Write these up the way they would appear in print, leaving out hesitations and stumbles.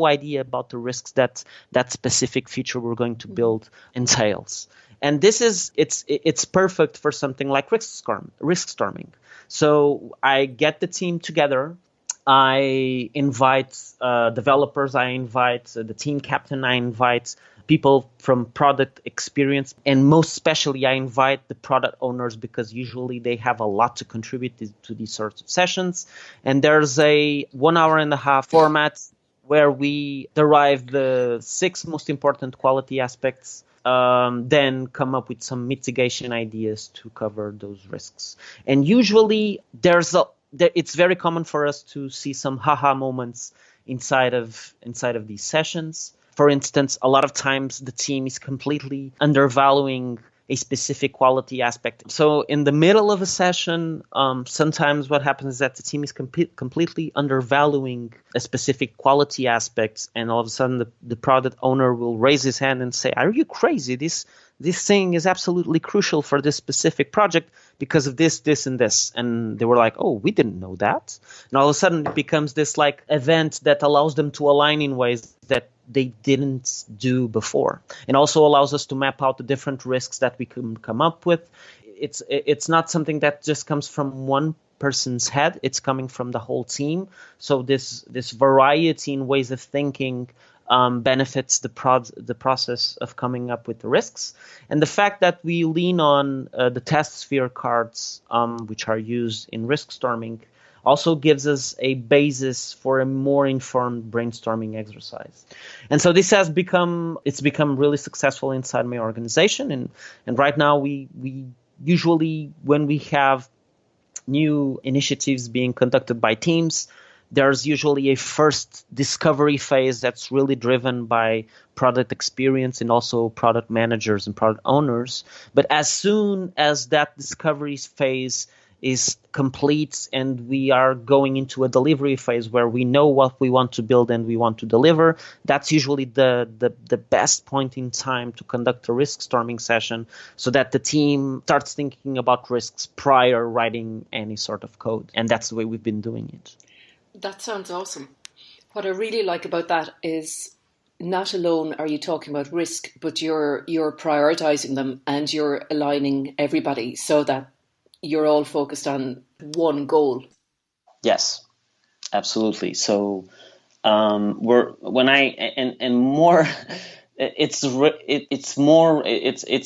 idea about the risks that that specific feature we're going to build entails. And it's perfect for something like risk storming. So I get the team together. I invite developers. I invite the team captain. I invite people from product experience. And most especially, I invite the product owners because usually they have a lot to contribute to these sorts of sessions. And there's a 1.5 hour format where we derive the 6 most important quality aspects, then come up with some mitigation ideas to cover those risks. And usually it's very common for us to see some haha moments inside of these sessions. For instance, a lot of times the team is completely undervaluing a specific quality aspect. So in the middle of a session, sometimes what happens is that the team is completely undervaluing a specific quality aspect, and all of a sudden the product owner will raise his hand and say, "Are you crazy? This thing is absolutely crucial for this specific project because of this, this, and this." And they were like, "Oh, we didn't know that." And all of a sudden it becomes this like event that allows them to align in ways that they didn't do before, and also allows us to map out the different risks that we can come up with. It's not something that just comes from one person's head. It's coming from the whole team. So this variety in ways of thinking benefits the process of coming up with the risks. And the fact that we lean on the test sphere cards, which are used in risk storming, also gives us a basis for a more informed brainstorming exercise. And so this has become really successful inside my organization. And right now we usually, when we have new initiatives being conducted by teams, there's usually a first discovery phase that's really driven by product experience and also product managers and product owners. But as soon as that discovery phase is complete and we are going into a delivery phase where we know what we want to build and we want to deliver, that's usually the best point in time to conduct a risk storming session so that the team starts thinking about risks prior writing any sort of code. And that's the way we've been doing it. That sounds awesome. What I really like about that is not alone are you talking about risk, but you're prioritizing them and you're aligning everybody so that you're all focused on one goal. Yes, absolutely. So it's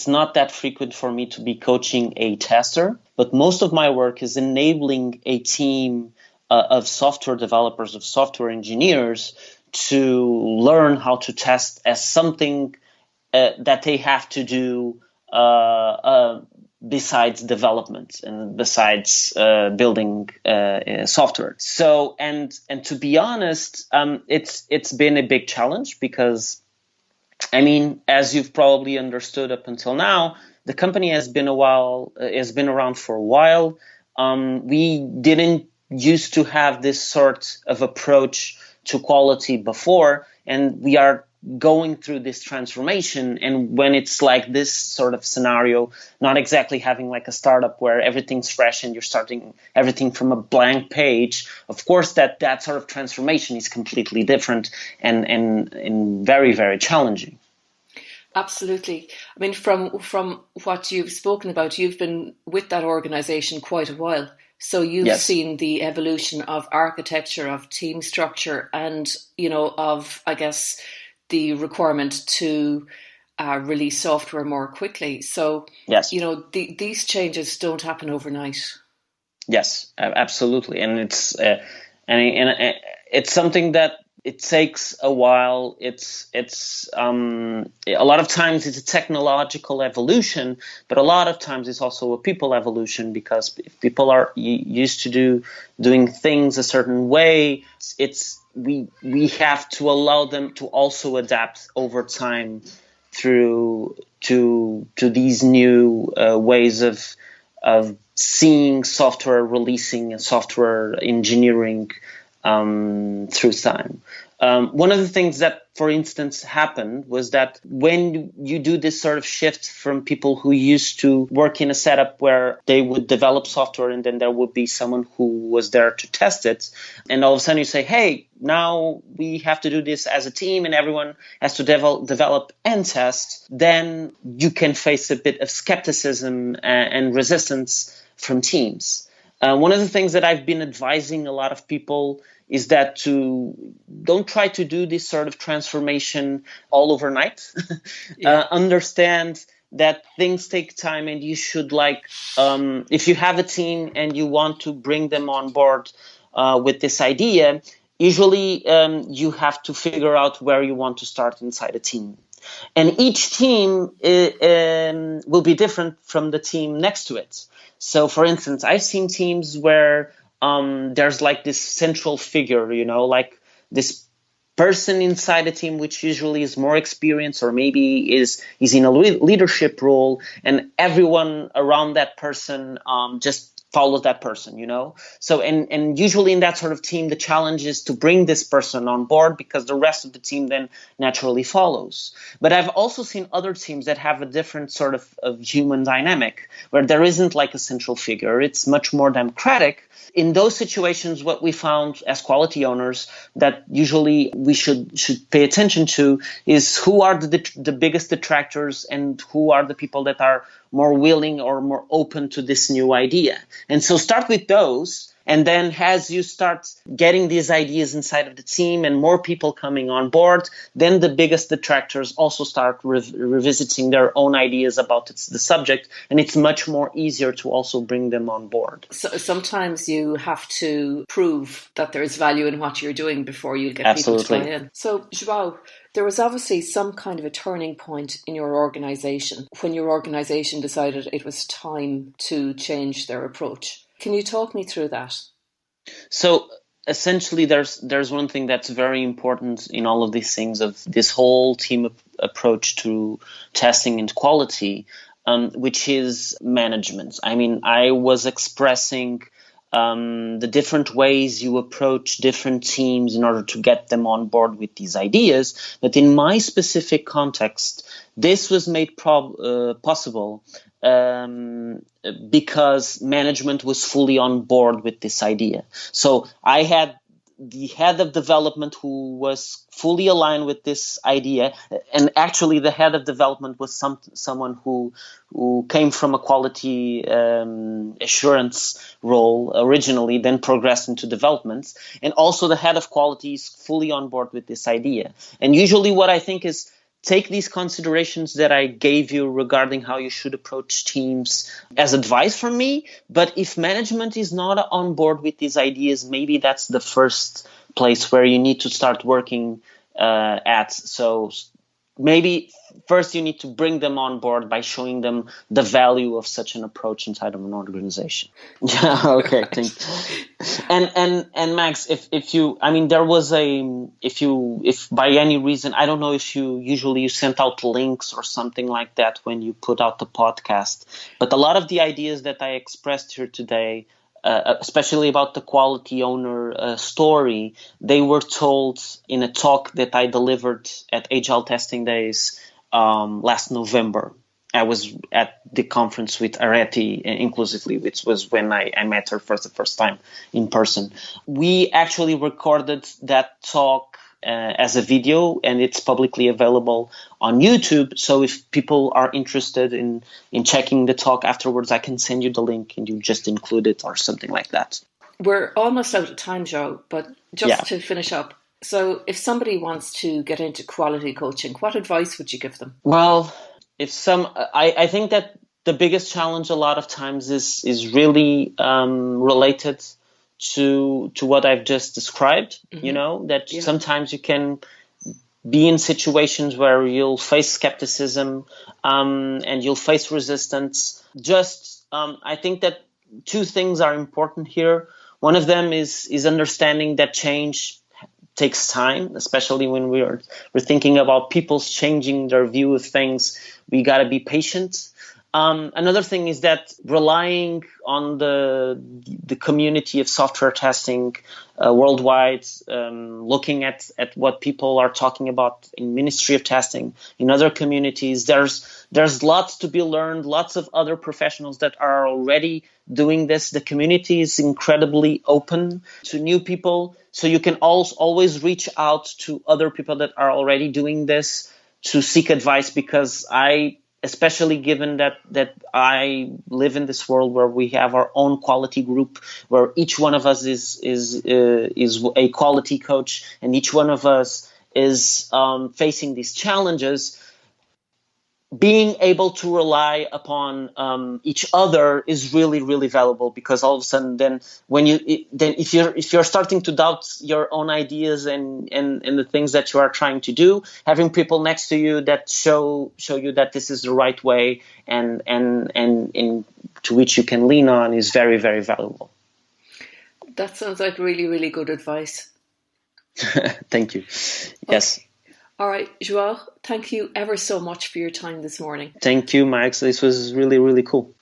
not that frequent for me to be coaching a tester, but most of my work is enabling a team of software developers, of software engineers, to learn how to test as something that they have to do besides development and besides building software. So, and to be honest, it's been a big challenge because, I mean, as you've probably understood up until now, the company has been around for a while. We didn't used to have this sort of approach to quality before, and we are going through this transformation. And when it's like this sort of scenario, not exactly having like a startup where everything's fresh and you're starting everything from a blank page, of course that sort of transformation is completely different and very, very challenging. Absolutely. I mean, from what you've spoken about, you've been with that organization quite a while. So you've seen the evolution of architecture, of team structure, and, of, I guess, the requirement to release software more quickly. So, these changes don't happen overnight. Yes, absolutely. And it's something that it takes a while. It's a lot of times it's a technological evolution, but a lot of times it's also a people evolution, because if people are used to doing things a certain way, we have to allow them to also adapt over time to these new ways of seeing software, releasing and software engineering through time. One of the things that, for instance, happened was that when you do this sort of shift from people who used to work in a setup where they would develop software and then there would be someone who was there to test it, and all of a sudden you say, hey, now we have to do this as a team and everyone has to develop and test, then you can face a bit of skepticism and resistance from teams. One of the things that I've been advising a lot of people is that don't try to do this sort of transformation all overnight. Understand that things take time, and you should if you have a team and you want to bring them on board with this idea, usually you have to figure out where you want to start inside a team. And each team will be different from the team next to it. So, for instance, I've seen teams where there's this central figure, this person inside the team, which usually is more experienced or maybe is in a leadership role, and everyone around that person just follows that person, So, and usually in that sort of team, the challenge is to bring this person on board because the rest of the team then naturally follows. But I've also seen other teams that have a different sort of human dynamic where there isn't a central figure. It's much more democratic. In those situations, what we found as quality owners that usually we should pay attention to is who are the biggest detractors and who are the people that are more willing or more open to this new idea. And so start with those. And then as you start getting these ideas inside of the team and more people coming on board, then the biggest detractors also start revisiting their own ideas about the subject. And it's much more easier to also bring them on board. So sometimes you have to prove that there is value in what you're doing before you get Absolutely. people to buy in. So, Joao, there was obviously some kind of a turning point in your organisation when your organisation decided it was time to change their approach. Can you talk me through that? So essentially, there's one thing that's very important in all of these things of this whole team approach to testing and quality, which is management. I mean, I was expressing the different ways you approach different teams in order to get them on board with these ideas. But in my specific context, this was made possible because management was fully on board with this idea. So I had the head of development who was fully aligned with this idea, and actually the head of development was someone who came from a quality assurance role originally, then progressed into development, and also the head of quality is fully on board with this idea. And usually what I think is take these considerations that I gave you regarding how you should approach teams as advice from me. But if management is not on board with these ideas, maybe that's the first place where you need to start working at. So maybe first you need to bring them on board by showing them the value of such an approach inside of an organization. Yeah, okay. And Max, if by any reason, I don't know if you sent out links or something like that when you put out the podcast, but a lot of the ideas that I expressed here today, especially about the quality owner story, they were told in a talk that I delivered at Agile Testing Days last November. I was at the conference with Areti inclusively, which was when I met her for the first time in person. We actually recorded that talk as a video, and it's publicly available on YouTube. So if people are interested in checking the talk afterwards, I can send you the link and you just include it or something like that. We're almost out of time, Joe, but just to finish up. So if somebody wants to get into quality coaching, what advice would you give them? Well, I think that the biggest challenge a lot of times is really related to what I've just described. Mm-hmm. Sometimes you can be in situations where you'll face skepticism and you'll face resistance. I think that two things are important here. One of them is understanding that change takes time, especially when we're thinking about people's changing their view of things. We got to be patient. Another thing is that relying on the community of software testing worldwide, looking at what people are talking about in Ministry of Testing, in other communities, there's lots to be learned, lots of other professionals that are already doing this. The community is incredibly open to new people, so you can always reach out to other people that are already doing this to seek advice, because especially given that I live in this world where we have our own quality group, where each one of us is a quality coach, and each one of us is facing these challenges. Being able to rely upon each other is really, really valuable, because all of a sudden, if you're starting to doubt your own ideas and the things that you are trying to do, having people next to you that show you that this is the right way and to which you can lean on is very, very valuable. That sounds like really, really good advice. Thank you. Yes. Okay. All right, Joao, thank you ever so much for your time this morning. Thank you, Max. This was really, really cool.